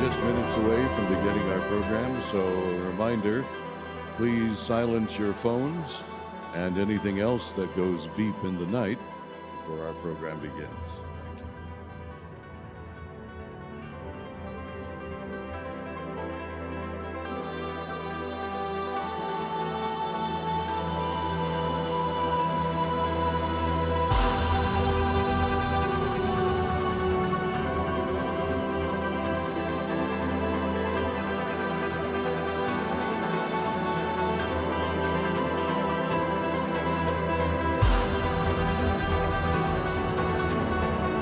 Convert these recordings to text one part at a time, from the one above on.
just minutes away from beginning our program, so a reminder, please silence your phones and anything else that goes beep in the night before our program begins. Thank you.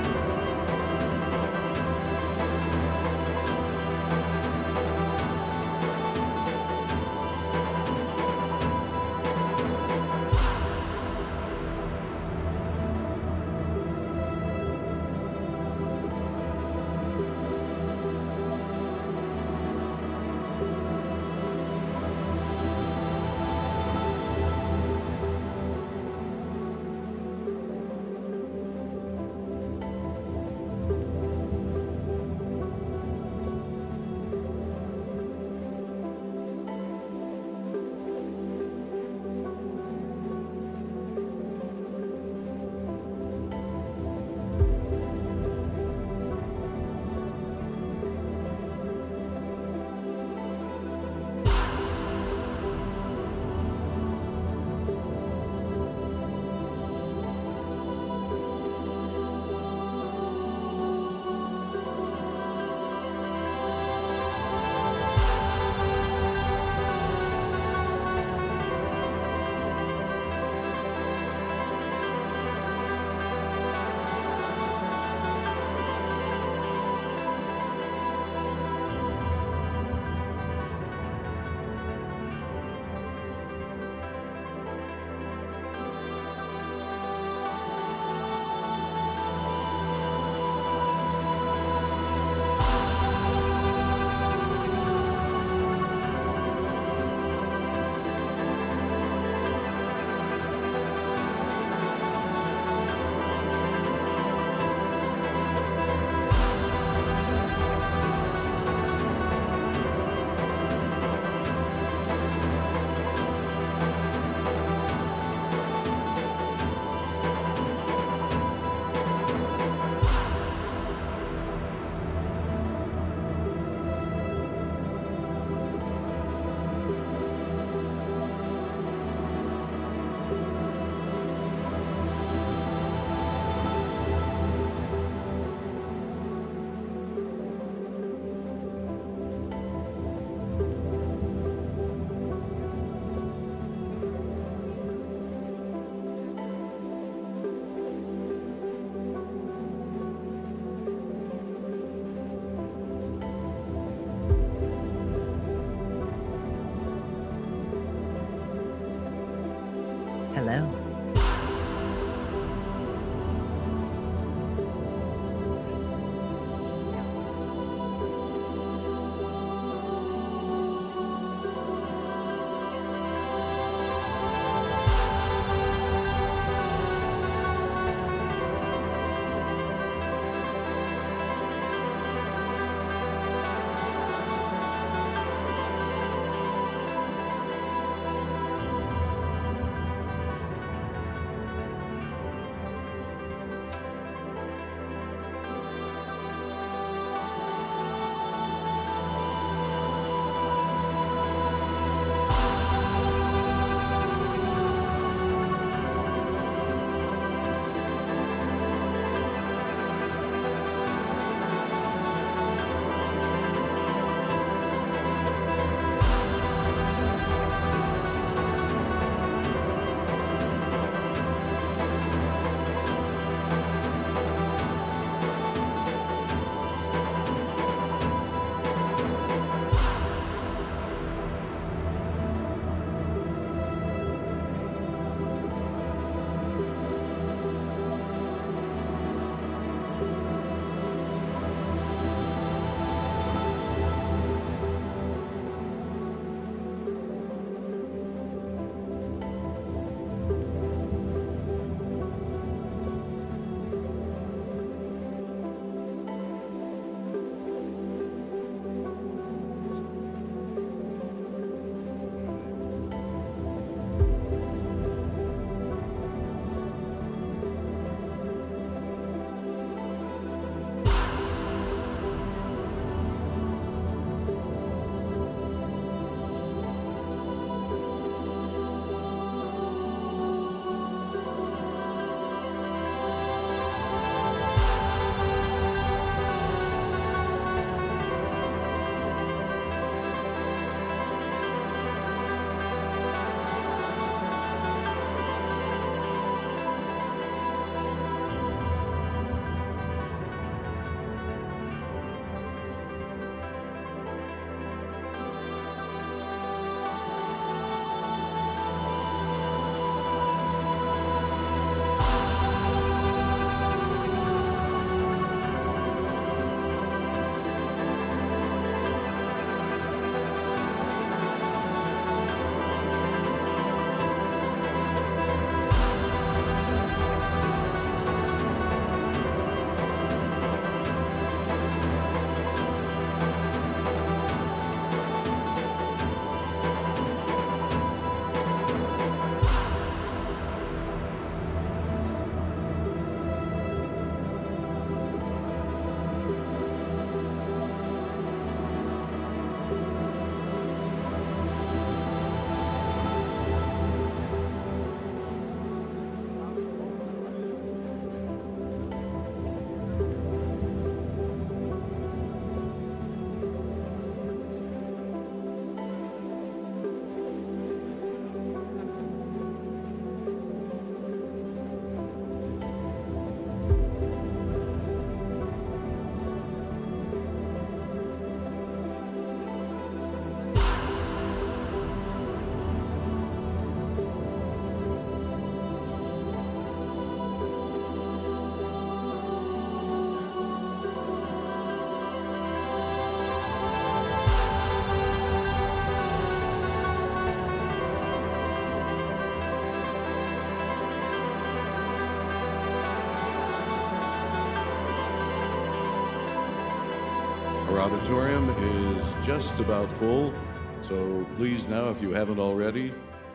Our auditorium is just about full, so please now, if you haven't already,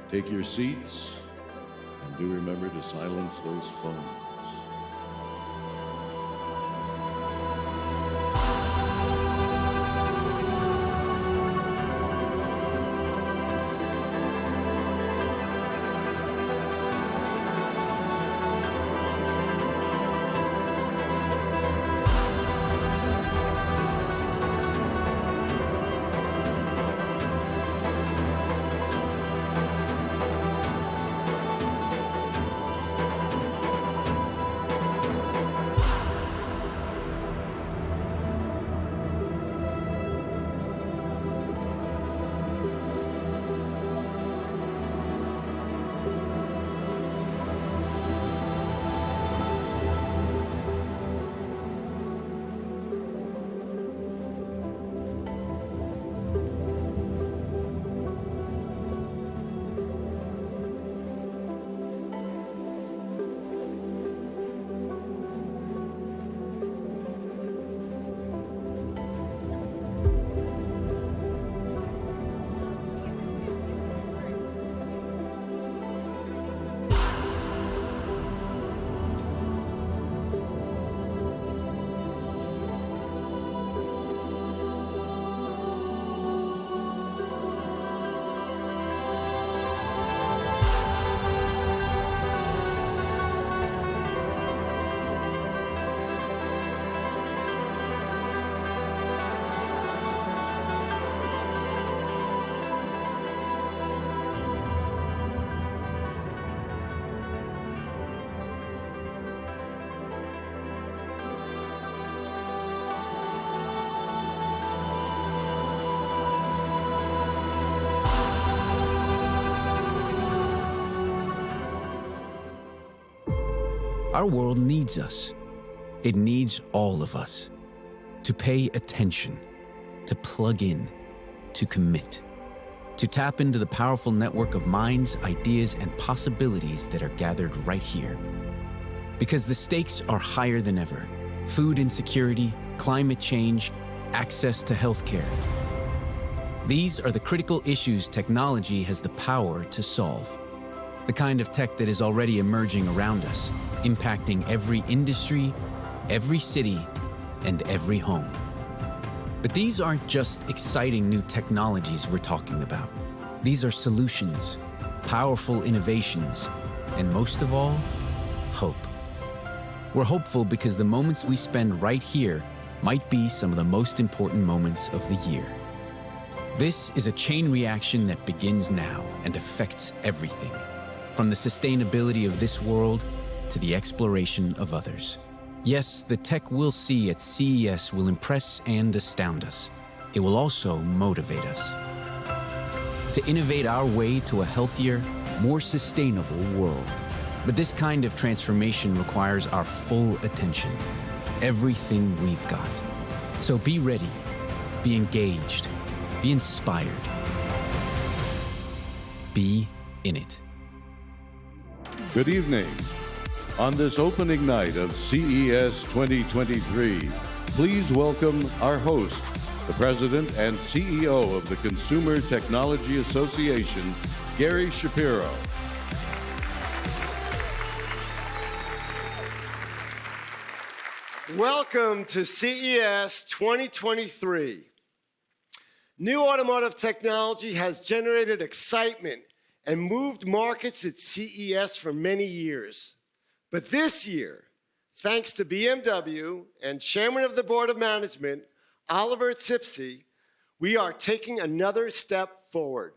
take your seats and do remember to silence those phones. Our world needs us. It needs all of us to pay attention, to plug in, to commit, to tap into the powerful network of minds, ideas, and possibilities that are gathered right here. Because the stakes are higher than ever. Food insecurity, climate change, access to healthcare. These are the critical issues technology has the power to solve. The kind of tech that is already emerging around us, impacting every industry, every city, and every home. But these aren't just exciting new technologies we're talking about. These are solutions, powerful innovations, and most of all, hope. We're hopeful because the moments we spend right here might be some of the most important moments of the year. This is a chain reaction that begins now and affects everything, from the sustainability of this world to the exploration of others. Yes, the tech we'll see at CES will impress and astound us. It will also motivate us to innovate our way to a healthier, more sustainable world. But this kind of transformation requires our full attention, everything we've got. So be ready, be engaged, be inspired, be in it. Good evening. On this opening night of CES 2023, please welcome our host, the President and CEO of the Consumer Technology Association, Gary Shapiro. Welcome to CES 2023. New automotive technology has generated excitement and moved markets at CES for many years. But this year, thanks to BMW and Chairman of the Board of Management, Oliver Zipse, we are taking another step forward.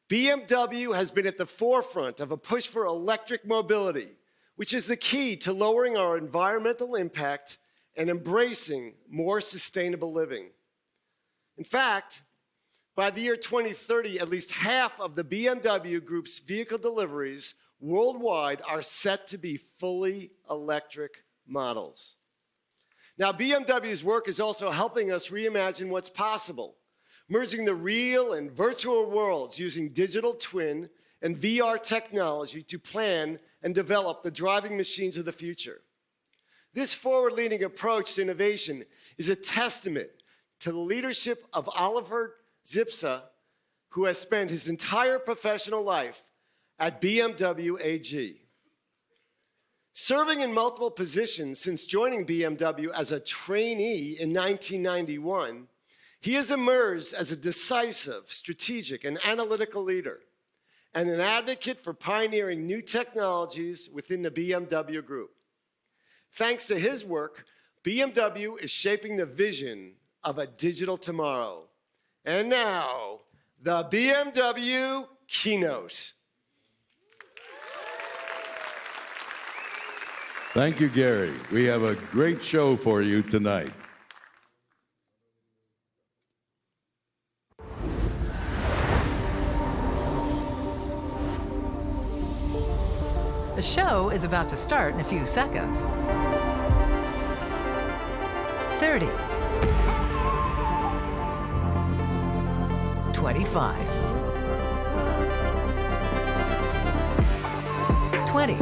BMW has been at the forefront of a push for electric mobility, which is the key to lowering our environmental impact and embracing more sustainable living. In fact, by the year 2030, at least half of the BMW Group's vehicle deliveries worldwide are set to be fully electric models. Now, BMW's work is also helping us reimagine what's possible, merging the real and virtual worlds using digital twin and VR technology to plan and develop the driving machines of the future. This forward-leaning approach to innovation is a testament to the leadership of Oliver Zipse, who has spent his entire professional life at BMW AG. Serving in multiple positions since joining BMW as a trainee in 1991, he has emerged as a decisive, strategic, and analytical leader, and an advocate for pioneering new technologies within the BMW Group. Thanks to his work, BMW is shaping the vision of a digital tomorrow. And now, the BMW keynote. Thank you, Gary. We have a great show for you tonight. The show is about to start in a few seconds. 30. 25. 20.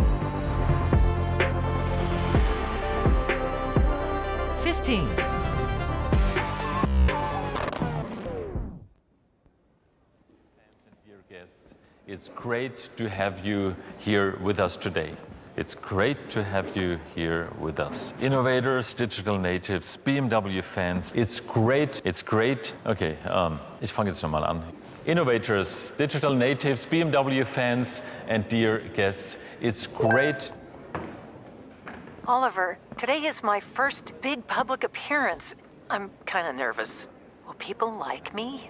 15. Dear guests, it's great to have you here with us today. It's great to have you here with us. Innovators, digital natives, BMW fans, it's great. Okay, ich fange jetzt nochmal an. Innovators, digital natives, BMW fans, and dear guests, it's great. Oliver, today is my first big public appearance. I'm kind of nervous. Will people like me?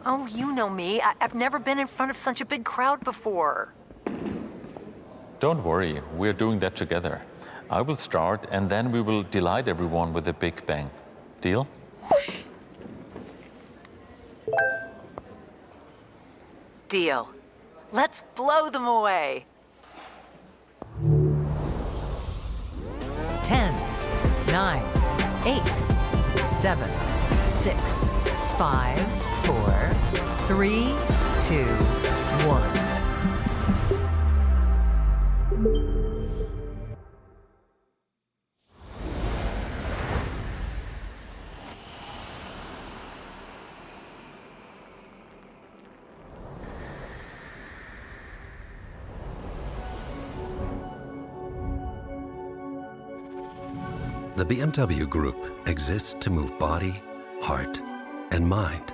Oh, you know me. I've never been in front of such a big crowd before. Don't worry, we're doing that together. I will start, and then we will delight everyone with a big bang. Deal? Deal. Let's blow them away. 10, 9, 8, 7, 6, 5, 4, 3, 2, 1. The BMW Group exists to move body, heart, and mind.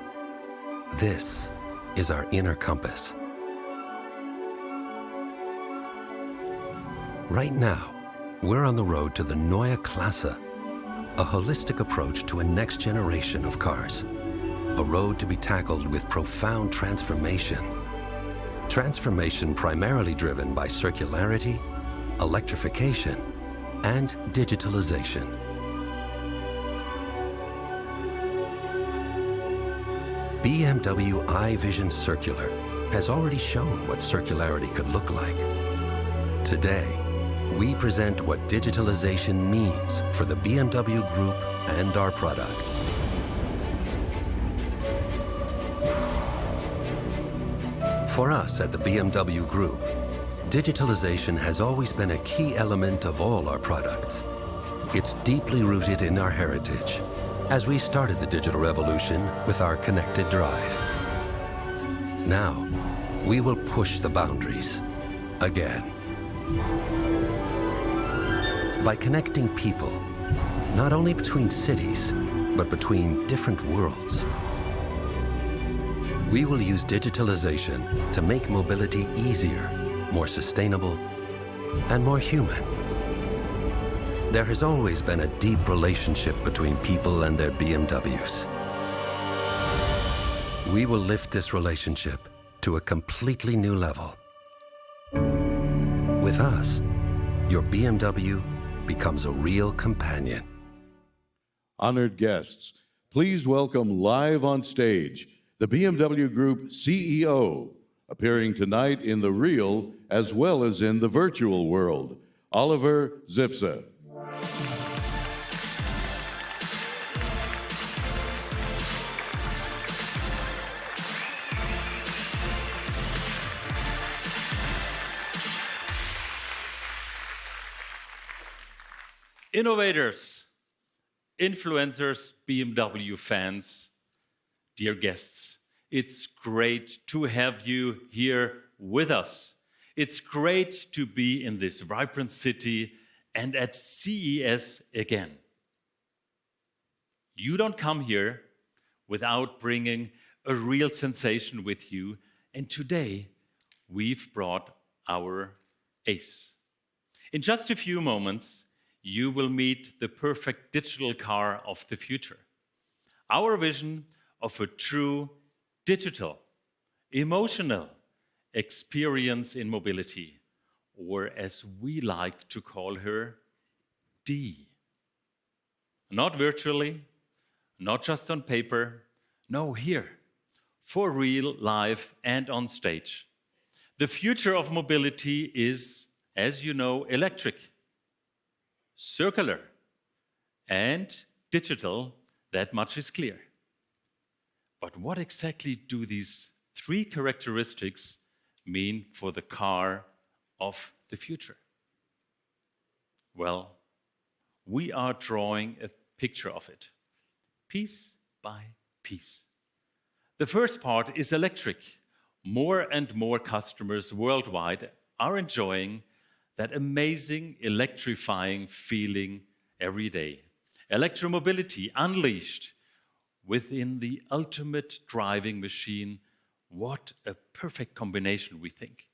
This is our inner compass. Right now, we're on the road to the NEUE KLASSE, a holistic approach to a next generation of cars. A road to be tackled with profound transformation. Transformation primarily driven by circularity, electrification, and digitalization. BMW i Vision Circular has already shown what circularity could look like. Today, we present what digitalization means for the BMW Group and our products. For us at the BMW Group, digitalization has always been a key element of all our products. It's deeply rooted in our heritage, as we started the digital revolution with our connected drive. Now, we will push the boundaries again. By connecting people, not only between cities, but between different worlds. We will use digitalization to make mobility easier, more sustainable, and more human. There has always been a deep relationship between people and their BMWs. We will lift this relationship to a completely new level. With us, your BMW becomes a real companion. Honored guests, please welcome live on stage the BMW Group CEO, appearing tonight in the real as well as in the virtual world, Oliver Zipse. Innovators, influencers, BMW fans, dear guests, it's great to have you here with us. It's great to be in this vibrant city and at CES again. You don't come here without bringing a real sensation with you, and today we've brought our ace. In just a few moments, you will meet the perfect digital car of the future. Our vision of a true digital, emotional experience in mobility, or as we like to call her, Dee. Not virtually, not just on paper, no, here, for real, live, and on stage. The future of mobility is, as you know, electric, circular, and digital. That much is clear. But what exactly do these three characteristics mean for the car of the future? Well, we are drawing a picture of it, piece by piece. The first part is electric. More and more customers worldwide are enjoying that amazing electrifying feeling every day. Electromobility unleashed within the ultimate driving machine. What a perfect combination, we think.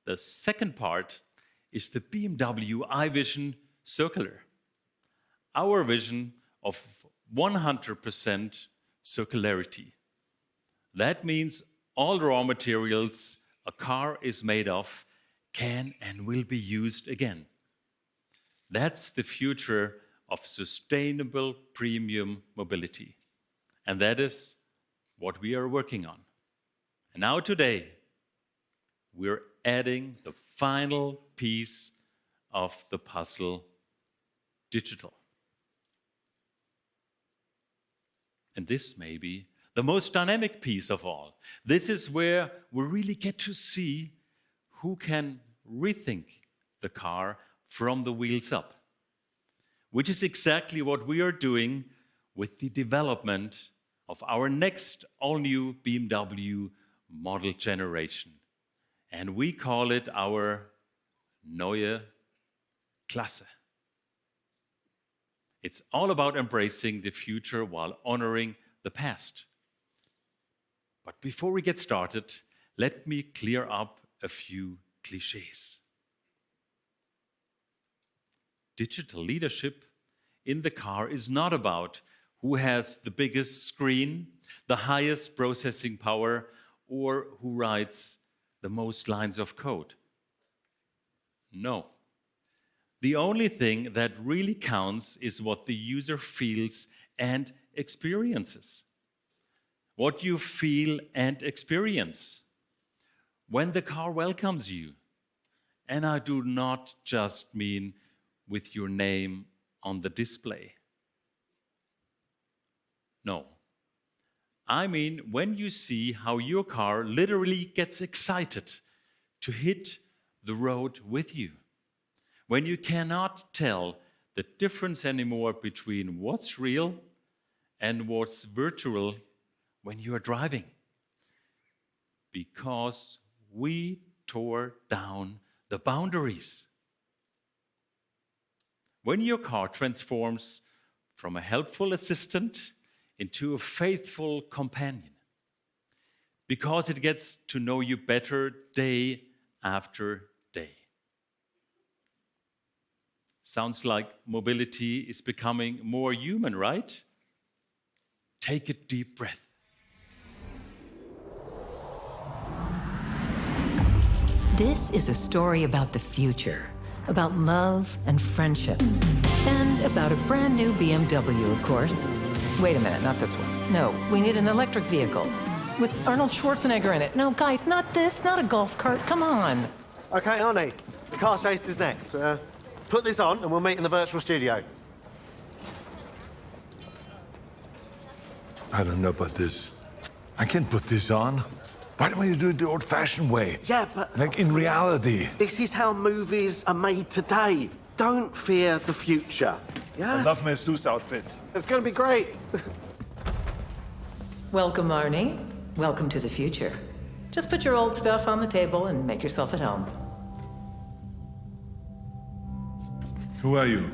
The second part is the BMW iVision Circular. Our vision of 100% circularity. That means all raw materials a car is made of can and will be used again. That's the future of sustainable premium mobility. And that is what we are working on. And now today, we're adding the final piece of the puzzle, digital. And this may be the most dynamic piece of all. This is where we really get to see who can rethink the car from the wheels up, which is exactly what we are doing with the development of our next all-new BMW model generation. And we call it our NEUE KLASSE. It's all about embracing the future while honoring the past. But before we get started, let me clear up a few clichés. Digital leadership in the car is not about who has the biggest screen, the highest processing power, or who writes the most lines of code. No. The only thing that really counts is what the user feels and experiences. What you feel and experience when the car welcomes you. And I do not just mean with your name on the display. No. I mean when you see how your car literally gets excited to hit the road with you. When you cannot tell the difference anymore between what's real and what's virtual when you are driving. Because we tore down the boundaries. When your car transforms from a helpful assistant into a faithful companion, because it gets to know you better day after day. Sounds like mobility is becoming more human, right? Take a deep breath. This is a story about the future, about love and friendship, and about a brand new BMW, of course. Wait a minute, not this one. No, we need an electric vehicle with Arnold Schwarzenegger in it. No, guys, not this, not a golf cart, come on. Okay, Arnie, the car chase is next. Put this on and we'll meet in the virtual studio. I don't know about this. I can't put this on. Why don't you do it the old-fashioned way? Yeah, but... Like in reality. This is how movies are made today. don't fear the future. Yeah? I love my Zeus outfit. It's going to be great. Welcome, Arnie. Welcome to the future. Just put your old stuff on the table and make yourself at home. Who are you?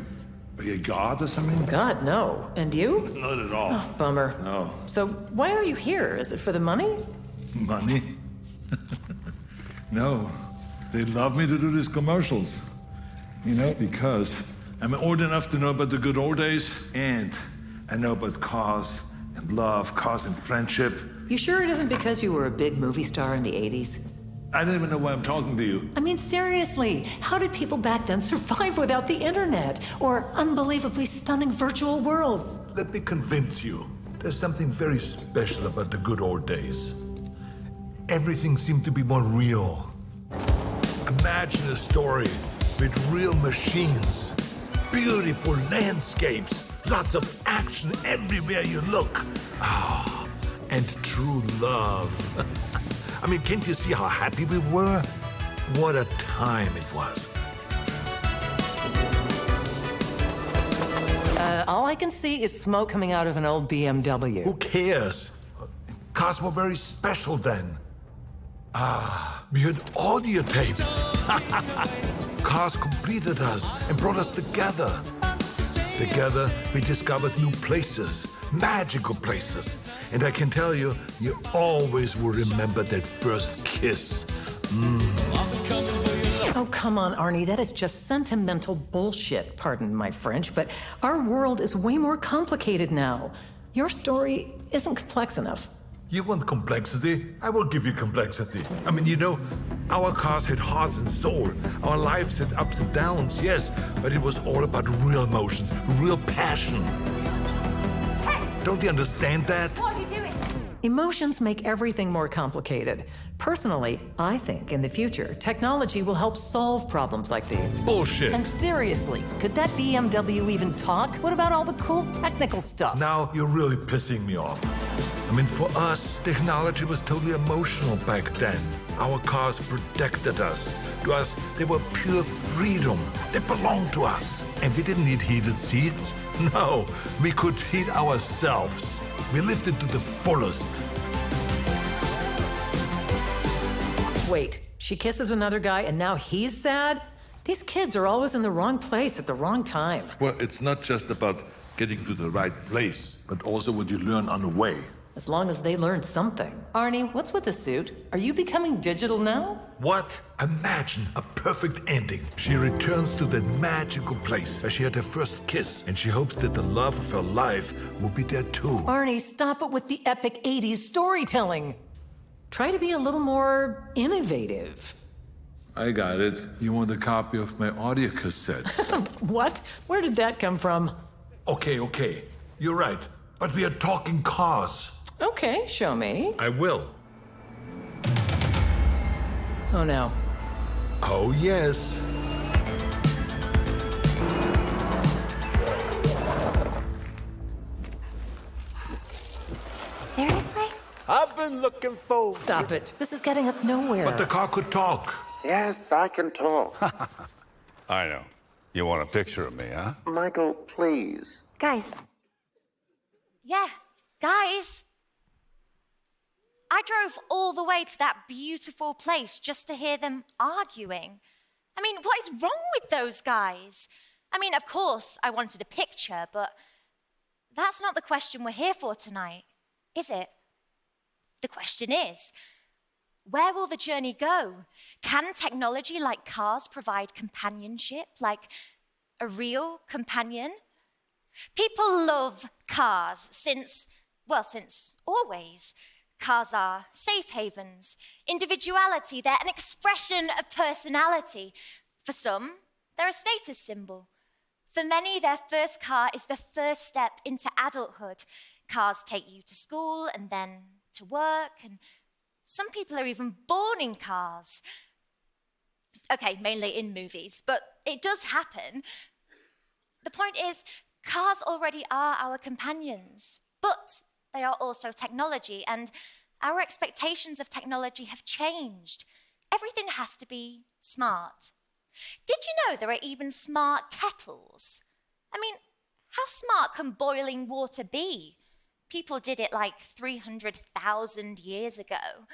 Are you a god or something? God, no. And you? Not at all. Oh, bummer. No. So why are you here? Is it for the money? Money? No. They love me to do these commercials. You know, because I'm old enough to know about the good old days, and I know about cars and love, cars and friendship. You sure it isn't because you were a big movie star in the 80s? I don't even know why I'm talking to you. I mean, seriously, how did people back then survive without the internet? Or unbelievably stunning virtual worlds? Let me convince you. There's something very special about the good old days. Everything seemed to be more real. Imagine a story with real machines, beautiful landscapes, lots of action everywhere you look. Ah, and true love. I mean, can't you see how happy we were? What a time it was. All I can see is smoke coming out of an old BMW. Who cares? Cars were very special then. Ah, we had audio tapes. Cars completed us and brought us together. Together, we discovered new places, magical places. And I can tell you, you always will remember that first kiss. Oh, come on, Arnie. That is just sentimental bullshit, pardon my French, but our world is way more complicated now. Your story isn't complex enough. You want complexity? I will give you complexity. I mean, you know, our cars had hearts and soul. Our lives had ups and downs, yes, but it was all about real emotions, real passion. Don't you understand that? What are you doing? Emotions make everything more complicated. Personally, I think in the future, technology will help solve problems like these. Bullshit. And seriously, could that BMW even talk? What about all the cool technical stuff? Now you're really pissing me off. I mean, for us, technology was totally emotional back then. Our cars protected us. To us, they were pure freedom. They belonged to us. And we didn't need heated seats. No, we could heat ourselves. We lived it to the fullest. Wait, she kisses another guy and now he's sad? These kids are always in the wrong place at the wrong time. Well, it's not just about getting to the right place, but also what you learn on the way. As long as they learn something. Arnie, what's with the suit? Are you becoming digital now? What? Imagine a perfect ending. She returns to that magical place where she had her first kiss, and she hopes that the love of her life will be there too. Arnie, stop it with the epic 80s storytelling. Try to be a little more innovative. I got it. You want a copy of my audio cassette? What? Where did that come from? Okay. You're right. But we are talking cars. Okay, show me. I will. Oh no. Oh, yes. Seriously? I've been looking forward. Stop it. This is getting us nowhere. But the car could talk. Yes, I can talk. I know. You want a picture of me, huh? Michael, please. Guys. Yeah, guys. I drove all the way to that beautiful place just to hear them arguing. I mean, what is wrong with those guys? I mean, of course, I wanted a picture, but that's not the question we're here for tonight, is it? The question is, where will the journey go? Can technology like cars provide companionship, like a real companion? People love cars since always. Cars are safe havens, individuality, they're an expression of personality. For some, they're a status symbol. For many, their first car is the first step into adulthood. Cars take you to school and then to work, and some people are even born in cars. Okay, mainly in movies, but it does happen. The point is, cars already are our companions, but they are also technology, and our expectations of technology have changed. Everything has to be smart. Did you know there are even smart kettles? I mean, how smart can boiling water be? People did it like 300,000 years ago.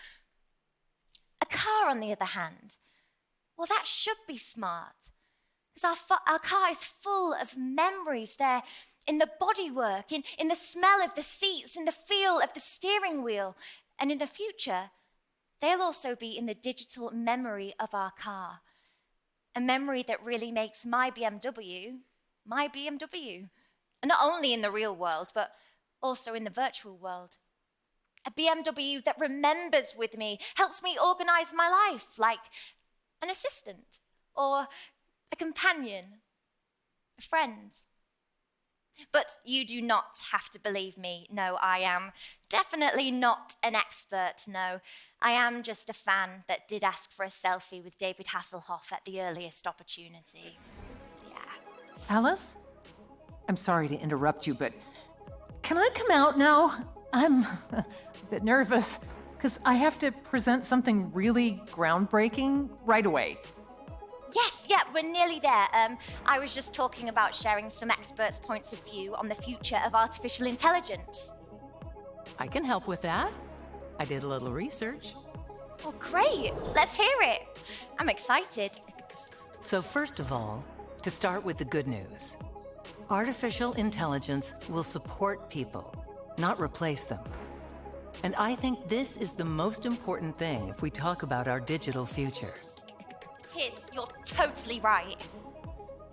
A car, on the other hand, well, that should be smart. Because our car is full of memories there in the bodywork, in the smell of the seats, in the feel of the steering wheel. And in the future, they'll also be in the digital memory of our car. A memory that really makes my BMW, my BMW. And not only in the real world, but also in the virtual world. A BMW that remembers with me, helps me organize my life, like an assistant or a companion, a friend. But you do not have to believe me. No, I am definitely not an expert, no. I am just a fan that did ask for a selfie with David Hasselhoff at the earliest opportunity. Yeah. Alice? I'm sorry to interrupt you, but can I come out now? I'm a bit nervous because I have to present something really groundbreaking right away. Yes, yeah, we're nearly there. I was just talking about sharing some experts' points of view on the future of artificial intelligence. I can help with that. I did a little research. Oh, great. Let's hear it. I'm excited. So first of all, to start with the good news, artificial intelligence will support people, not replace them. And I think this is the most important thing if we talk about our digital future. It is. You're totally right.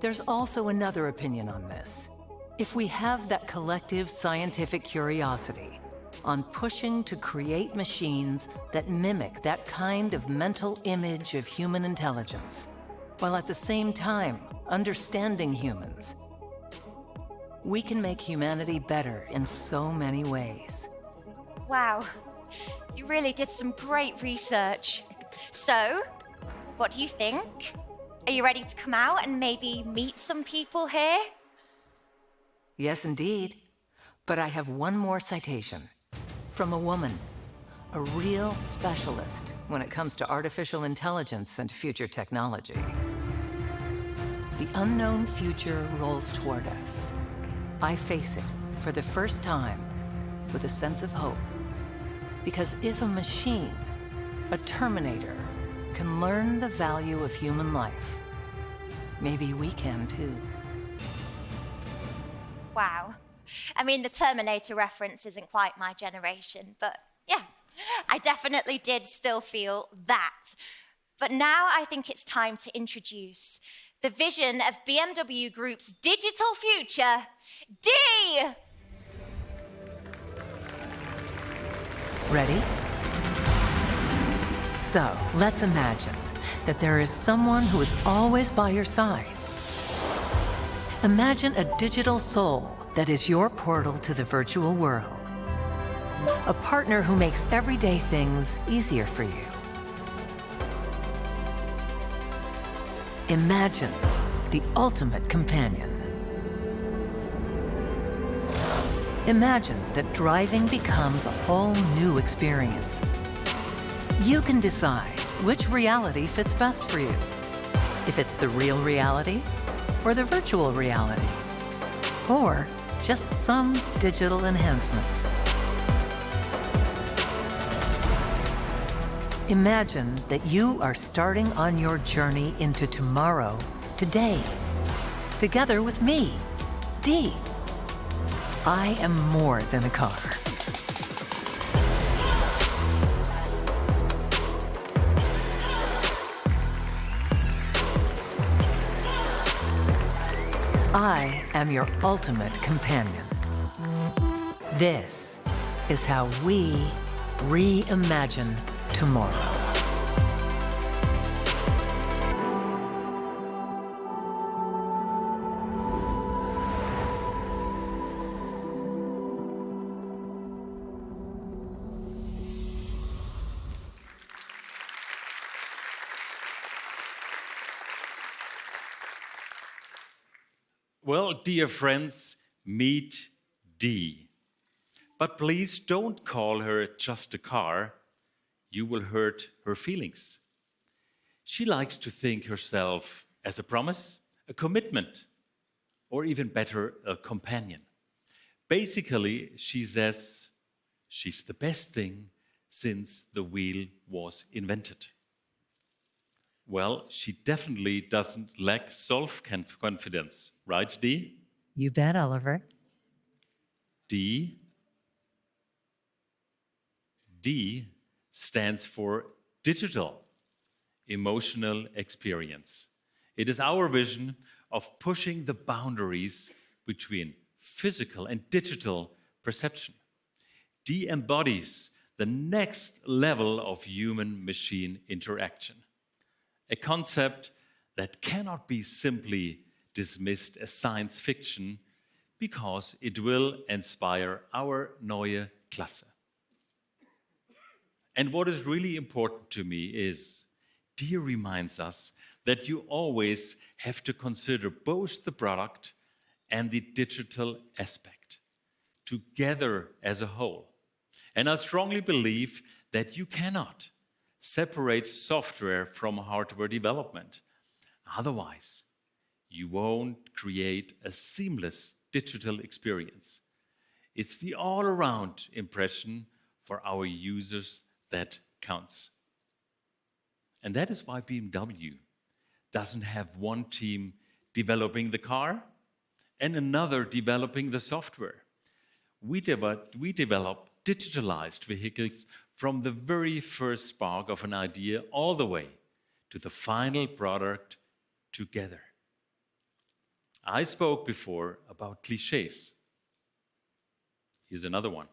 There's also another opinion on this. If we have that collective scientific curiosity on pushing to create machines that mimic that kind of mental image of human intelligence, while at the same time understanding humans, we can make humanity better in so many ways. Wow. You really did some great research. So, what do you think? Are you ready to come out and maybe meet some people here? Yes, indeed. But I have one more citation from a woman, a real specialist when it comes to artificial intelligence and future technology. The unknown future rolls toward us. I face it for the first time with a sense of hope. Because if a machine, a Terminator, can learn the value of human life, maybe we can too. Wow. I mean, the Terminator reference isn't quite my generation, but yeah, I definitely did still feel that. But now I think it's time to introduce the vision of BMW Group's digital future, Dee! Ready? So, let's imagine that there is someone who is always by your side. Imagine a digital soul that is your portal to the virtual world. A partner who makes everyday things easier for you. Imagine the ultimate companion. Imagine that driving becomes a whole new experience. You can decide which reality fits best for you. If it's the real reality or the virtual reality, or just some digital enhancements. Imagine that you are starting on your journey into tomorrow, today, together with me, Dee. I am more than a car. I am your ultimate companion. This is how we reimagine tomorrow. Well, dear friends, meet Dee. But please don't call her just a car. You will hurt her feelings. She likes to think herself as a promise, a commitment, or even better, a companion. Basically, she says she's the best thing since the wheel was invented. Well, she definitely doesn't lack self-confidence, right, Dee? You bet, Oliver. D stands for digital emotional experience. It is our vision of pushing the boundaries between physical and digital perception. D embodies the next level of human-machine interaction, a concept that cannot be simply dismissed as science fiction because it will inspire our NEUE KLASSE. And what is really important to me is, D reminds us that you always have to consider both the product and the digital aspect together as a whole. And I strongly believe that you cannot separate software from hardware development. Otherwise, you won't create a seamless digital experience. It's the all-around impression for our users that counts. And that is why BMW doesn't have one team developing the car and another developing the software. We develop digitalized vehicles from the very first spark of an idea all the way to the final product together. I spoke before about cliches. Here's another one.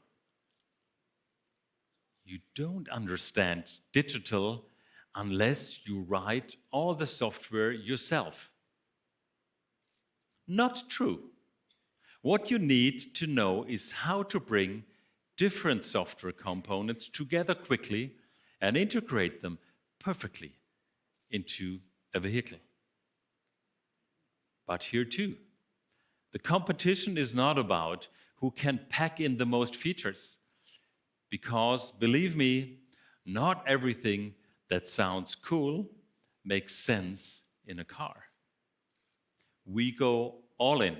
You don't understand digital unless you write all the software yourself. Not true. What you need to know is how to bring different software components together quickly and integrate them perfectly into a vehicle. But here too, the competition is not about who can pack in the most features, because believe me, not everything that sounds cool makes sense in a car. We go all in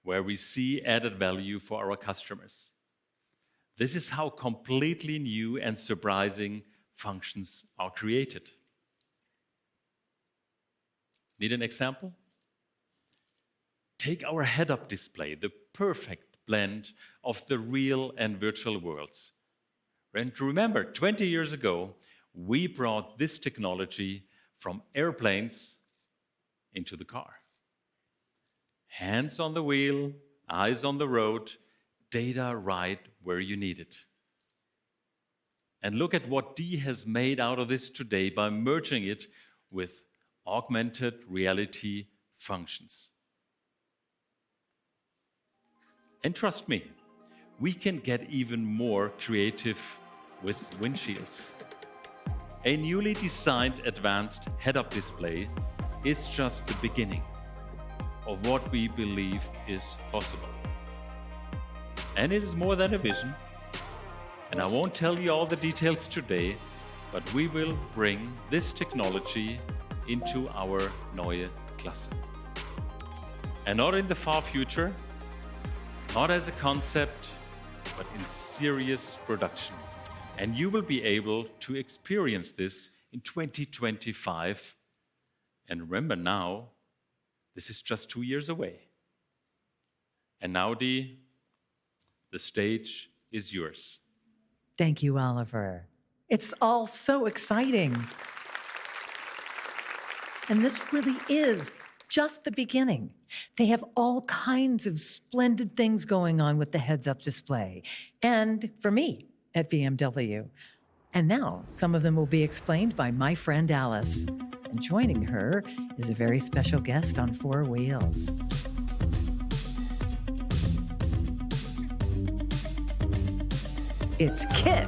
where we see added value for our customers. This is how completely new and surprising functions are created. Need an example? Take our head-up display, the perfect blend of the real and virtual worlds. And remember, 20 years ago, we brought this technology from airplanes into the car. Hands on the wheel, eyes on the road, data right where you need it. And look at what Dee has made out of this today by merging it with augmented reality functions. And trust me, we can get even more creative with windshields. A newly designed advanced head-up display is just the beginning of what we believe is possible. And it is more than a vision. And I won't tell you all the details today, but we will bring this technology into our NEUE KLASSE. And not in the far future, not as a concept, but in serious production. And you will be able to experience this in 2025. And remember now, this is just 2 years away. And now, Dee, the stage is yours. Thank you, Oliver. It's all so exciting. And this really is just the beginning. They have all kinds of splendid things going on with the heads-up display. And for me at BMW. And now some of them will be explained by my friend Alice. And joining her is a very special guest on 4 wheels. It's Kit.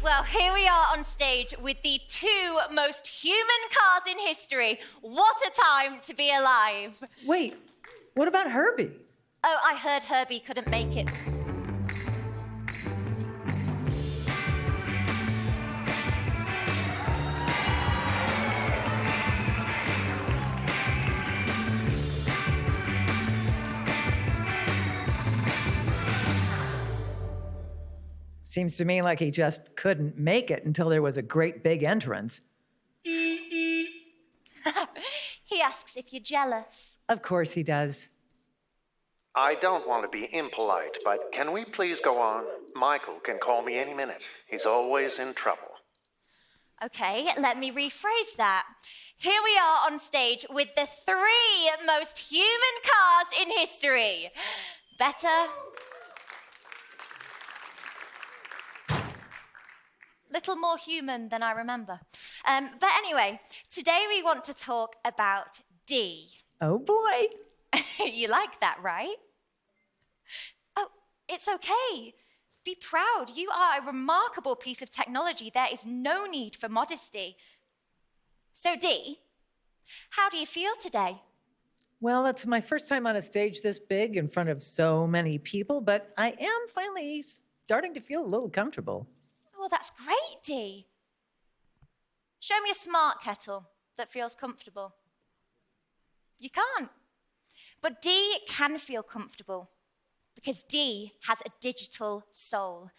Well, here we are on stage with the 2 most human cars in history. What a time to be alive. Wait, what about Herbie? Oh, I heard Herbie couldn't make it. Seems to me like he just couldn't make it until there was a great big entrance. He asks if you're jealous. Of course he does. I don't want to be impolite, but can we please go on? Michael can call me any minute. He's always in trouble. Okay, let me rephrase that. Here we are on stage with the 3 most human cars in history. Better. Little more human than I remember. But anyway, today we want to talk about Dee. Oh boy. You like that, right? Oh, it's okay. Be proud. You are a remarkable piece of technology. There is no need for modesty. So, Dee, how do you feel today? Well, it's my first time on a stage this big in front of so many people, but I am finally starting to feel a little comfortable. Oh, that's great, Dee. Show me a smart kettle that feels comfortable. You can't. But Dee can feel comfortable because Dee has a digital soul,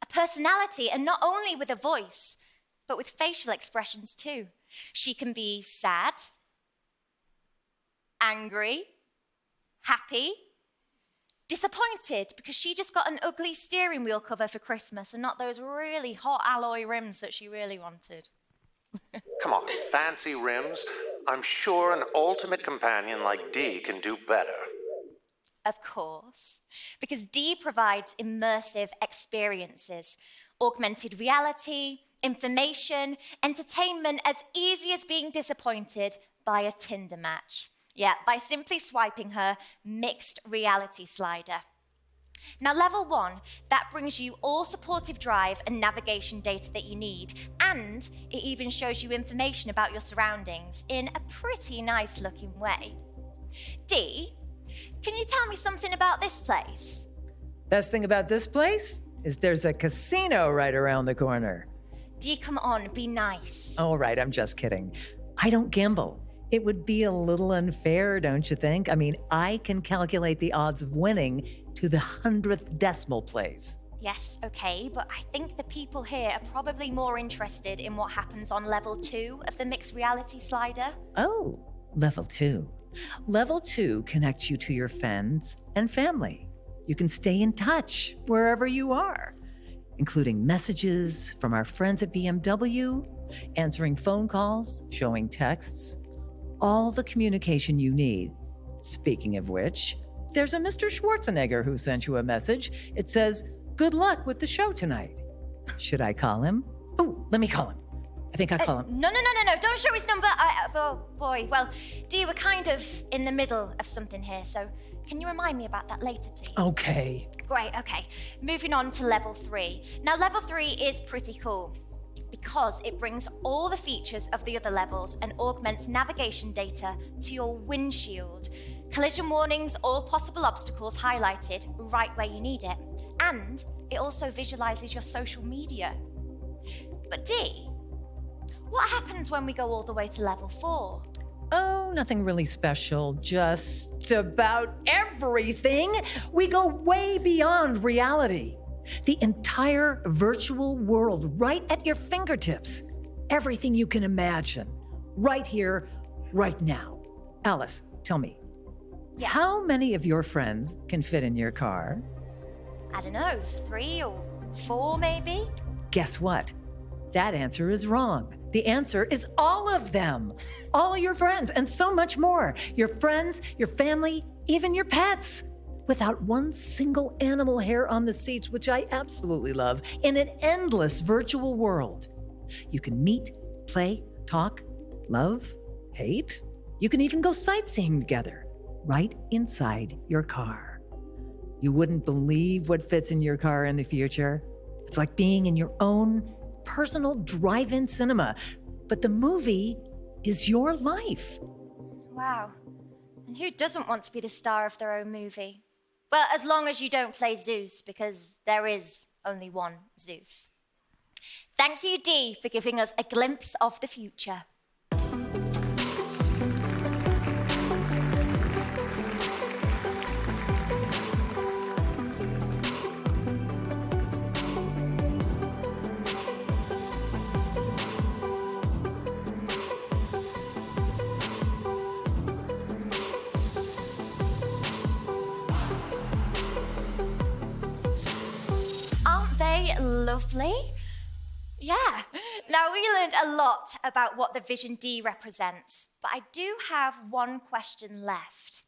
a personality, and not only with a voice, but with facial expressions too. She can be sad, angry, happy, disappointed because she just got an ugly steering wheel cover for Christmas and not those really hot alloy rims that she really wanted. Come on, fancy rims. I'm sure an ultimate companion like Dee can do better. Of course, because Dee provides immersive experiences, augmented reality, information, entertainment as easy as being disappointed by a Tinder match. Yeah, by simply swiping her mixed reality slider. Now, level 1, that brings you all supportive drive and navigation data that you need, and it even shows you information about your surroundings in a pretty nice looking way. Dee, can you tell me something about this place? Best thing about this place is there's a casino right around the corner. Dee, come on, be nice. All right, I'm just kidding. I don't gamble. It would be a little unfair, don't you think? I mean, I can calculate the odds of winning to the 100th decimal place. Yes, okay, but I think the people here are probably more interested in what happens on level 2 of the mixed reality slider. Oh, level 2. Level 2 connects you to your friends and family. You can stay in touch wherever you are, including messages from our friends at BMW, answering phone calls, showing texts, all the communication you need. Speaking of which, there's a Mr. Schwarzenegger who sent you a message. It says, "Good luck with the show tonight." Should I call him? Oh, let me call him. I think I'll call him. No, don't show his number. Oh, boy. Well, Dee, we're kind of in the middle of something here, so can you remind me about that later, please? Okay. Great, okay. Moving on to level 3. Now, level 3 is pretty cool because it brings all the features of the other levels and augments navigation data to your windshield. Collision warnings or possible obstacles highlighted right where you need it. And it also visualizes your social media. But Dee, what happens when we go all the way to level 4? Oh, nothing really special, just about everything. We go way beyond reality. The entire virtual world right at your fingertips. Everything you can imagine. Right here, right now. Alice, tell me, how many of your friends can fit in your car? I don't know, 3 or 4 maybe? Guess what? That answer is wrong. The answer is all of them. All your friends and so much more. Your friends, your family, even your pets. Without one single animal hair on the seats, which I absolutely love, in an endless virtual world. You can meet, play, talk, love, hate. You can even go sightseeing together, right inside your car. You wouldn't believe what fits in your car in the future. It's like being in your own personal drive-in cinema, but the movie is your life. Wow. And who doesn't want to be the star of their own movie? Well, as long as you don't play Zeus, because there is only one Zeus. Thank you, Dee, for giving us a glimpse of the future. lovely. Yeah. Now, we learned a lot about what the Vision Dee represents, but I do have one question left.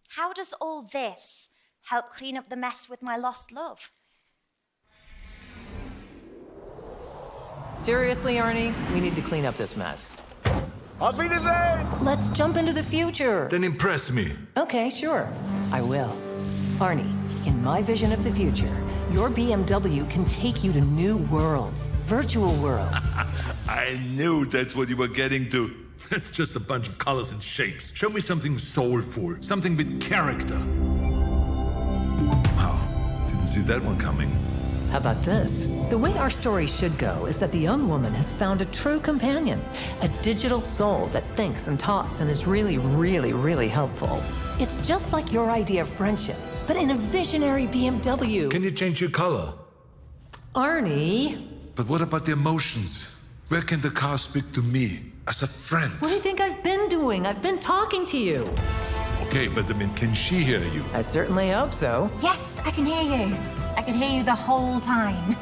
How does all this help clean up the mess with my lost love? Seriously, Arnie, we need to clean up this mess. Auf Wiedersehen! Let's jump into the future. Then impress me. Okay, sure. I will. Arnie, in my vision of the future, your BMW can take you to new worlds, virtual worlds. I knew that's what you were getting to. It's just a bunch of colors and shapes. Show me something soulful, something with character. Wow, didn't see that one coming. How about this? The way our story should go is that the young woman has found a true companion, a digital soul that thinks and talks and is really, really, really helpful. It's just like your idea of friendship, but in a visionary BMW. Can you change your color? Arnie, But what about the emotions? Where can the car speak to me as a friend? what do you think I've been doing? I've been talking to you. Okay, but I mean, can she hear you? I certainly hope so. Yes, I can hear you. I can hear you the whole time.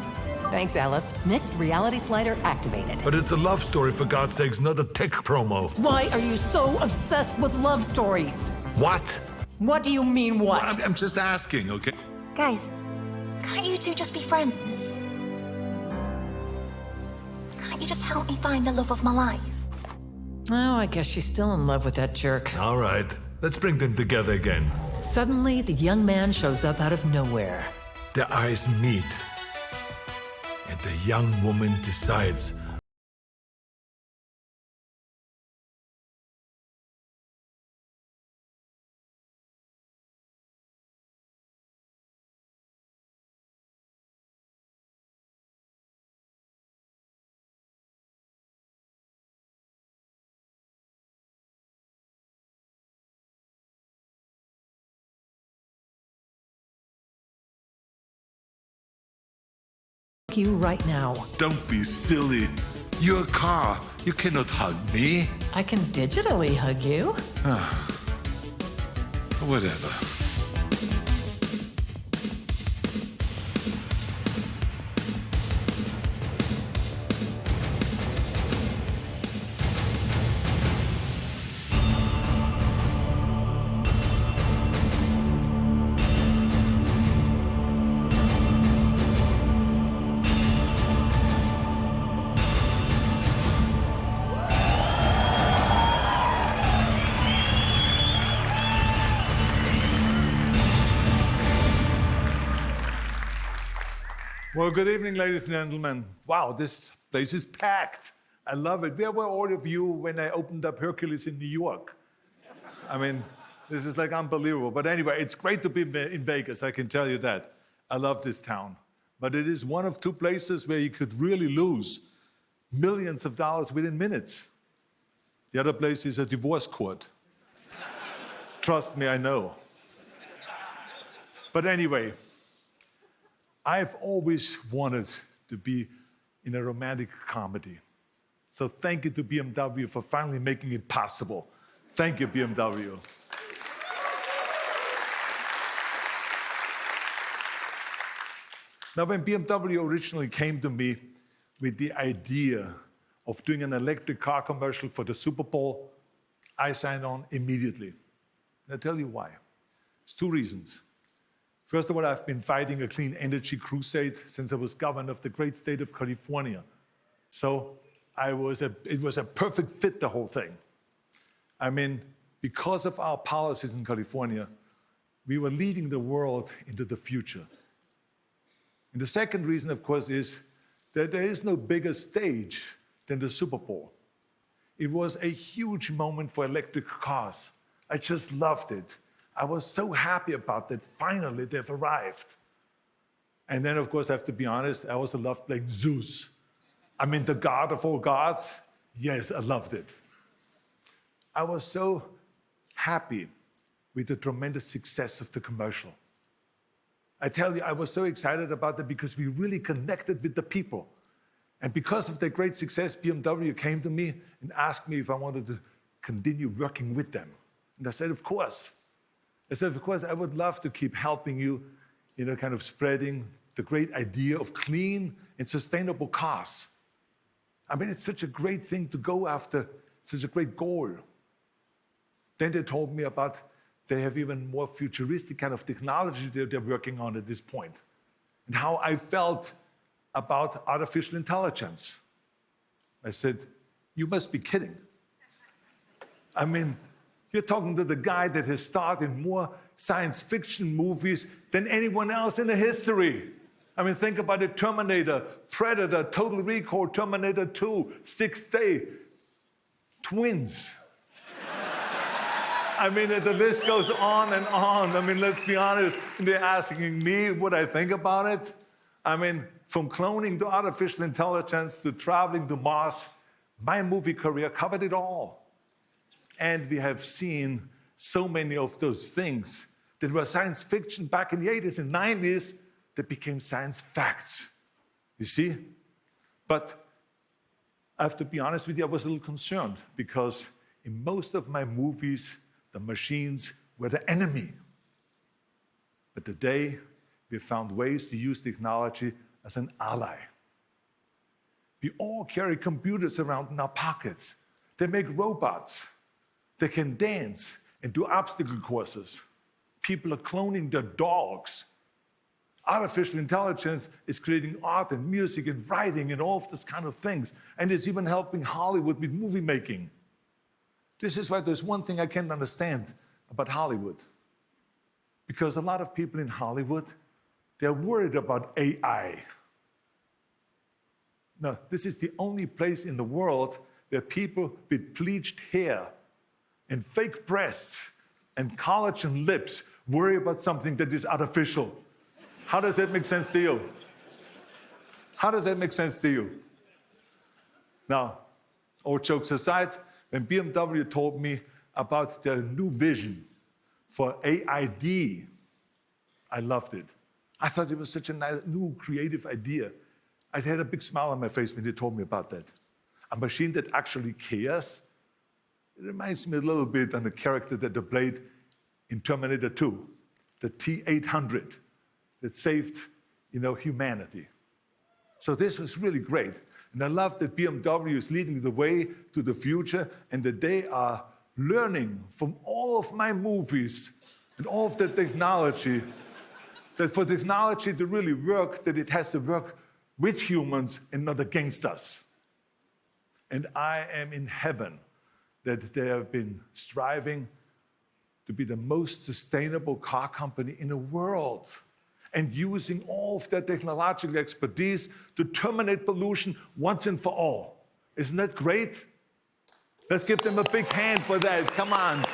Thanks, Alice. Next reality slider activated. But it's a love story, for God's sakes, not a tech promo. Why are you so obsessed with love stories? What? What do you mean, what? I'm just asking, okay? Guys, can't you two just be friends? Can't you just help me find the love of my life? Oh, I guess she's still in love with that jerk. All right, let's bring them together again. Suddenly, the young man shows up out of nowhere. Their eyes meet, and the young woman decides. You right now. Don't be silly. You're a car. You cannot hug me. I can digitally hug you. Whatever. Well, good evening, ladies and gentlemen. Wow, this place is packed. I love it. Where were all of you when I opened up Hercules in New York? I mean, this is like unbelievable. But anyway, it's great to be in Vegas, I can tell you that. I love this town. But it is one of two places where you could really lose millions of dollars within minutes. The other place is a divorce court. Trust me, I know. But anyway, I've always wanted to be in a romantic comedy. So thank you to BMW for finally making it possible. Thank you, BMW. Now, when BMW originally came to me with the idea of doing an electric car commercial for the Super Bowl, I signed on immediately. And I'll tell you why. There's two reasons. First of all, I've been fighting a clean energy crusade since I was governor of the great state of California. So it was a perfect fit, the whole thing. I mean, because of our policies in California, we were leading the world into the future. And the second reason, of course, is that there is no bigger stage than the Super Bowl. It was a huge moment for electric cars. I just loved it. I was so happy about that. Finally, they've arrived. And then, of course, I have to be honest, I also loved playing Zeus. I mean, the god of all gods. Yes, I loved it. I was so happy with the tremendous success of the commercial. I tell you, I was so excited about that because we really connected with the people. And because of their great success, BMW came to me and asked me if I wanted to continue working with them. And I said, of course. I said, of course, I would love to keep helping you, kind of spreading the great idea of clean and sustainable cars. I mean, it's such a great thing to go after, such a great goal. Then they told me about they have even more futuristic kind of technology that they're working on at this point, and how I felt about artificial intelligence. I said, you must be kidding. I mean, you're talking to the guy that has starred in more science fiction movies than anyone else in the history. I mean, think about it: Terminator, Predator, Total Recall, Terminator 2, Sixth Day, Twins. I mean, the list goes on and on. I mean, let's be honest. They're asking me what I think about it. I mean, from cloning to artificial intelligence to traveling to Mars, my movie career covered it all. And we have seen so many of those things that were science fiction back in the 80s and 90s that became science facts. You see? But I have to be honest with you, I was a little concerned because in most of my movies, the machines were the enemy. But today, we found ways to use technology as an ally. We all carry computers around in our pockets. They make robots. They can dance and do obstacle courses. People are cloning their dogs. Artificial intelligence is creating art and music and writing and all of these kind of things. And it's even helping Hollywood with movie making. This is why there's one thing I can't understand about Hollywood. Because a lot of people in Hollywood, they're worried about AI. Now, this is the only place in the world where people with bleached hair and fake breasts and collagen lips worry about something that is artificial. How does that make sense to you? How does that make sense to you? Now, all jokes aside, when BMW told me about their new vision for AID, I loved it. I thought it was such a nice, new, creative idea. I had a big smile on my face when they told me about that. A machine that actually cares. It reminds me a little bit of the character that they played in Terminator 2, the T-800, that saved, humanity. So this was really great. And I love that BMW is leading the way to the future and that they are learning from all of my movies and all of the technology, that for technology to really work, that it has to work with humans and not against us. And I am in heaven that they have been striving to be the most sustainable car company in the world and using all of their technological expertise to terminate pollution once and for all. Isn't that great? Let's give them a big hand for that. Come on.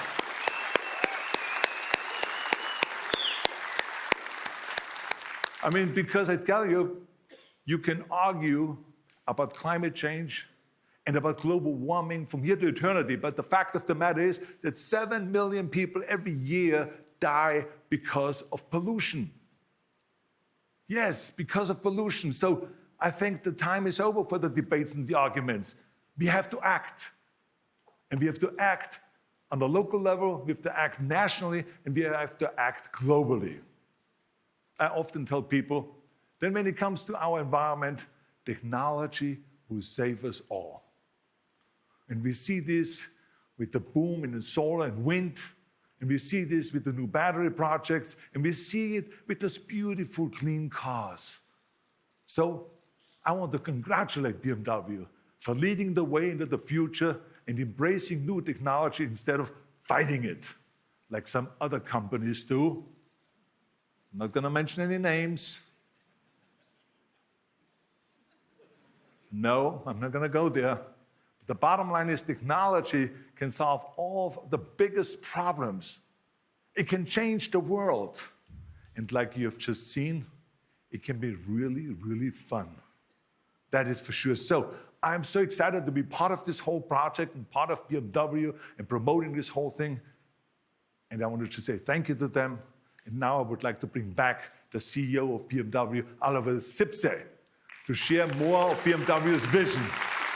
I mean, because I tell you, you can argue about climate change and about global warming from here to eternity, but the fact of the matter is that 7 million people every year die because of pollution. Yes, because of pollution. So I think the time is over for the debates and the arguments. We have to act. And we have to act on the local level, we have to act nationally, and we have to act globally. I often tell people that when it comes to our environment, technology will save us all. And we see this with the boom in the solar and wind, and we see this with the new battery projects, and we see it with those beautiful, clean cars. So I want to congratulate BMW for leading the way into the future and embracing new technology instead of fighting it, like some other companies do. I'm not going to mention any names. No, I'm not going to go there. The bottom line is technology can solve all of the biggest problems. It can change the world. And like you have just seen, it can be really, really fun. That is for sure. So I'm so excited to be part of this whole project and part of BMW and promoting this whole thing. And I wanted to say thank you to them. And now I would like to bring back the CEO of BMW, Oliver Zipse, to share more of BMW's vision.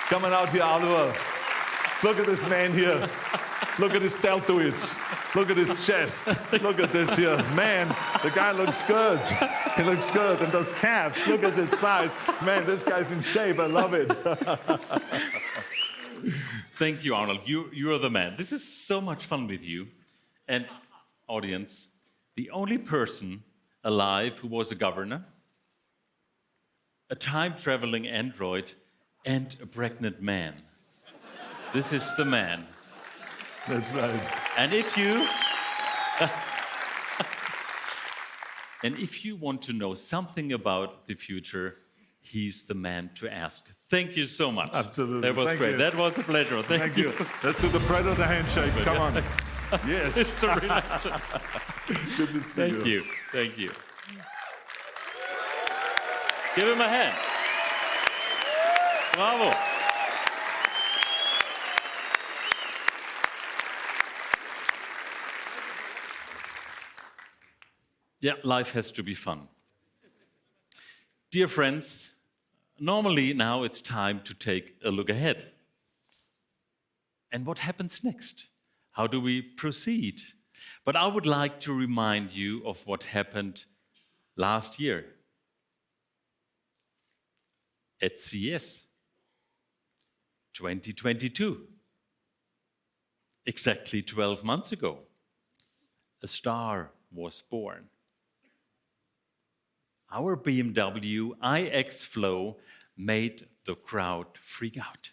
Coming out here, Oliver. Look at this man here. Look at his deltoids. Look at his chest. Look at this here. Man, the guy looks good. He looks good. And those calves, look at his thighs. Man, this guy's in shape. I love it. Thank you, Arnold. You are the man. This is so much fun with you. And audience, the only person alive who was a governor, a time-traveling android, and a pregnant man. This is the man. That's right. And if you want to know something about the future, he's the man to ask. Thank you so much. Absolutely. That was Thank great. you. That was a pleasure. Thank you. Let's do the Predator handshake. Come on. Yes. It's the relation. Good to see Thank you. Thank you. Give him a hand. Bravo. Yeah, life has to be fun. Dear friends, normally now it's time to take a look ahead. And what happens next? How do we proceed? But I would like to remind you of what happened last year at CES 2022. Exactly 12 months ago, a star was born. Our BMW iX Flow made the crowd freak out.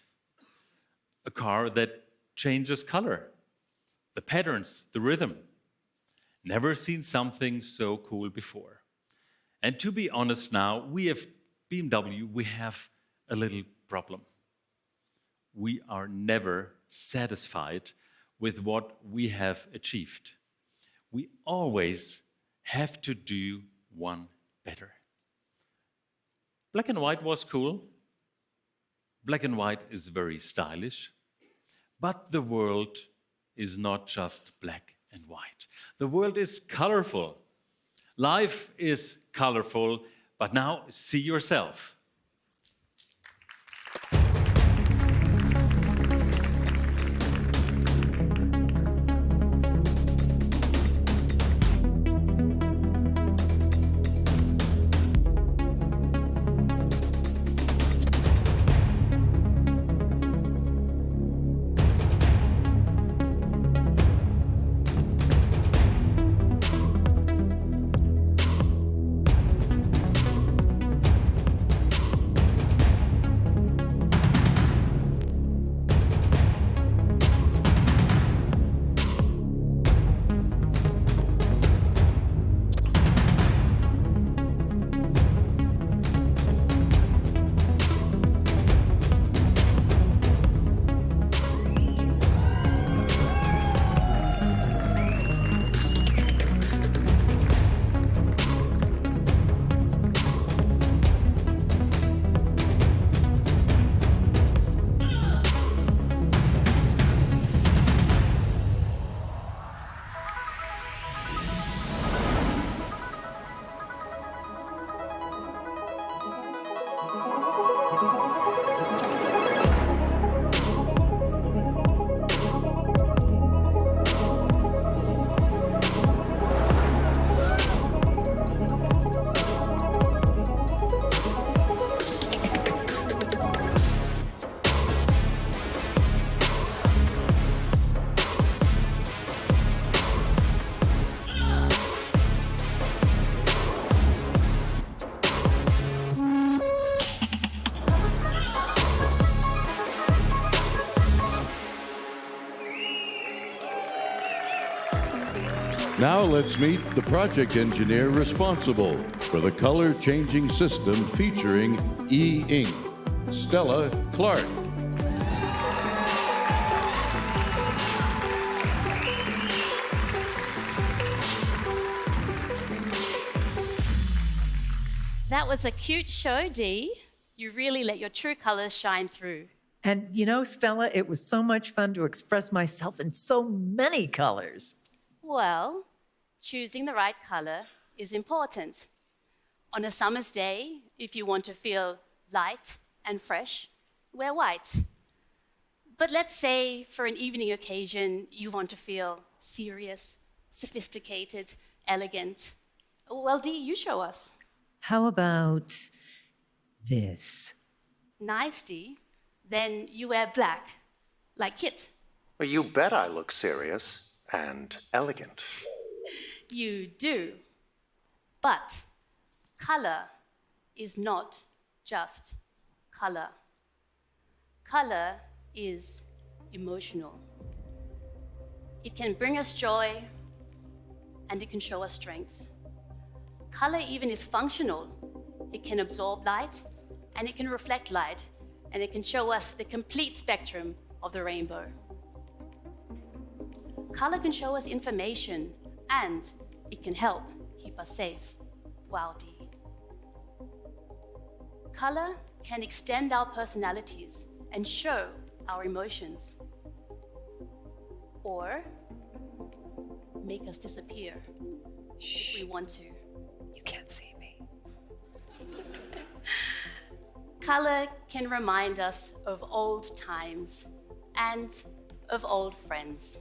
A car that changes color, the patterns, the rhythm. Never seen something so cool before. And to be honest now, BMW, we have a little problem. We are never satisfied with what we have achieved. We always have to do one better. Black and white was cool. Black and white is very stylish. But the world is not just black and white. The world is colorful. Life is colorful, but now see yourself. Now let's meet the project engineer responsible for the color-changing system featuring e-ink, Stella Clark. That was a cute show, Dee. You really let your true colors shine through. And you know, Stella, it was so much fun to express myself in so many colors. Well, choosing the right color is important. On a summer's day, if you want to feel light and fresh, wear white. But let's say for an evening occasion, you want to feel serious, sophisticated, elegant. Well, Dee, you show us. How about this? Nice, Dee. Then you wear black, like Kit. Well, you bet I look serious and elegant. You do. But color is not just color. Color is emotional. It can bring us joy, and it can show us strength. Color even is functional. It can absorb light, and it can reflect light, and it can show us the complete spectrum of the rainbow. Color can show us information, and it can help keep us safe. Wow, Dee. Color can extend our personalities and show our emotions, or make us disappear if we want to. You can't see me. Color can remind us of old times and of old friends.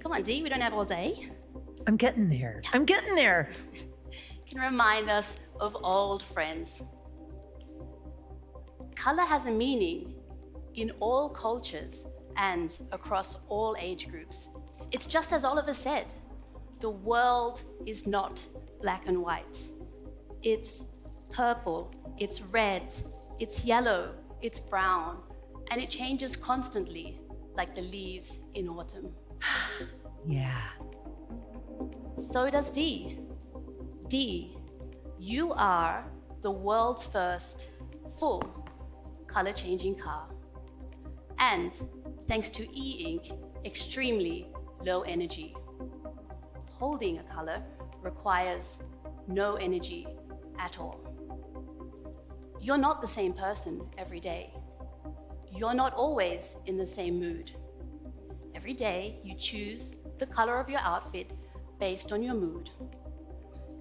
Come on, Dee, we don't have all day. I'm getting there. I'm getting there. Can remind us of old friends. Color has a meaning in all cultures and across all age groups. It's just as Oliver said, the world is not black and white. It's purple, it's red, it's yellow, it's brown, and it changes constantly like the leaves in autumn. Yeah. So does Dee. Dee, you are the world's first full color-changing car. And thanks to e-ink, extremely low energy. Holding a color requires no energy at all. You're not the same person every day. You're not always in the same mood. Every day you choose the color of your outfit based on your mood.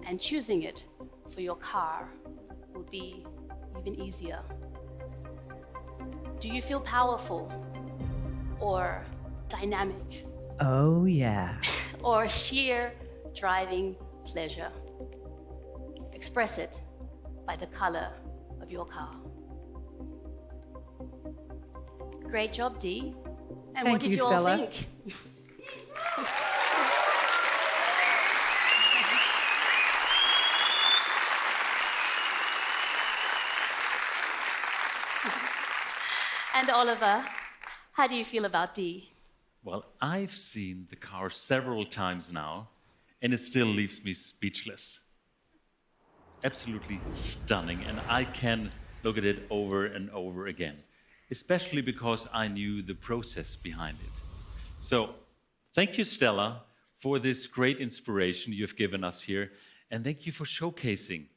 And choosing it for your car will be even easier. Do you feel powerful or dynamic? Oh, yeah. Or sheer driving pleasure? Express it by the color of your car. Great job, Dee. And Thank what did you, you all Stella. think? And Oliver, how do you feel about Dee? Well, I've seen the car several times now, and it still leaves me speechless. Absolutely stunning, and I can look at it over and over again, especially because I knew the process behind it. So, thank you, Stella, for this great inspiration you've given us here, and thank you for showcasing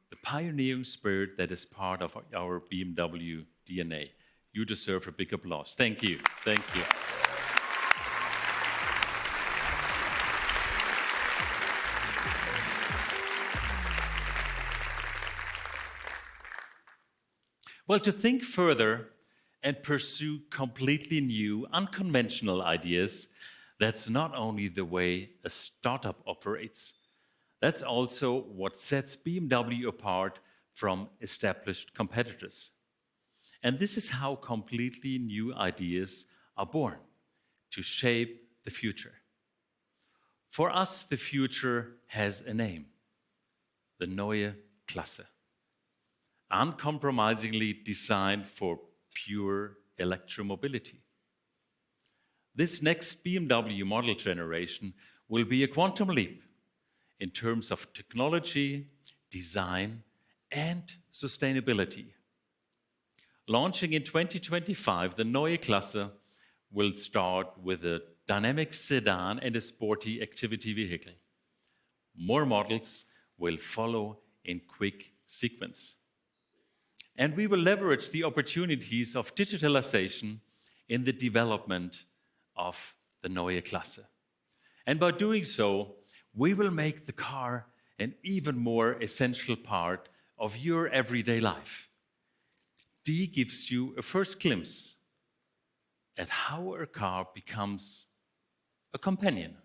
the pioneering spirit that is part of our BMW DNA. You deserve a big applause. Thank you. Thank you. Well, to think further and pursue completely new, unconventional ideas, that's not only the way a startup operates, that's also what sets BMW apart from established competitors. And this is how completely new ideas are born, to shape the future. For us, the future has a name, the NEUE KLASSE, uncompromisingly designed for pure electromobility. This next BMW model generation will be a quantum leap in terms of technology, design, and sustainability. Launching in 2025, the NEUE KLASSE will start with a dynamic sedan and a sporty activity vehicle. More models will follow in quick sequence. And we will leverage the opportunities of digitalization in the development of the NEUE KLASSE. And by doing so, we will make the car an even more essential part of your everyday life. Dee gives you a first glimpse at how a car becomes a companion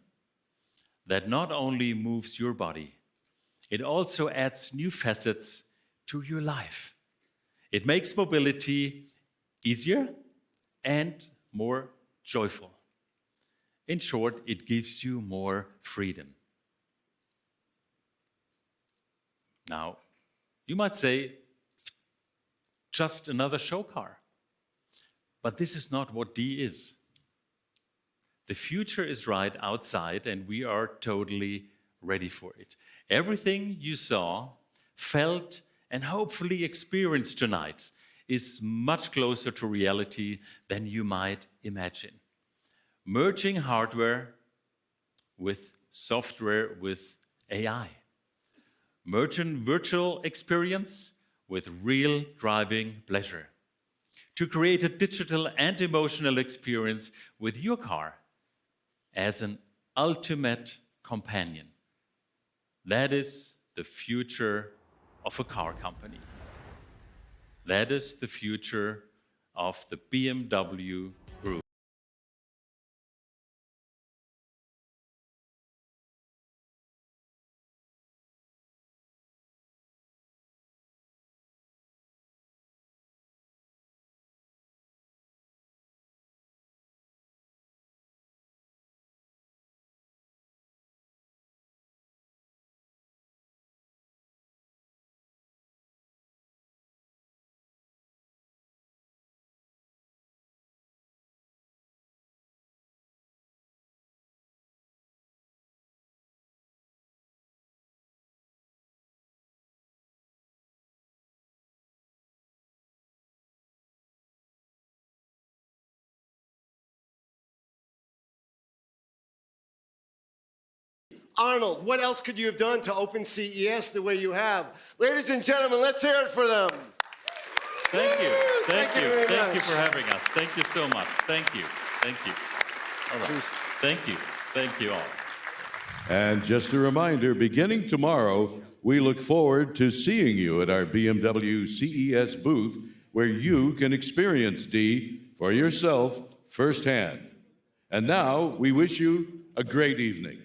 that not only moves your body, it also adds new facets to your life. It makes mobility easier and more joyful. In short, it gives you more freedom. Now, you might say, just another show car. But this is not what Dee is. The future is right outside, and we are totally ready for it. Everything you saw, felt, and hopefully experienced tonight is much closer to reality than you might imagine. Merging hardware with software with AI. Merging virtual experience with real driving pleasure. To create a digital and emotional experience with your car as an ultimate companion. That is the future of a car company. That is the future of the BMW Group. Arnold, what else could you have done to open CES the way you have? Ladies and gentlemen, let's hear it for them. Thank you. Thank you. very Thank you much. for having us. Thank you so much. Thank you. Thank you. All right. Thank you. Thank you all. And just a reminder, beginning tomorrow, we look forward to seeing you at our BMW CES booth, where you can experience Dee for yourself firsthand. And now, we wish you a great evening.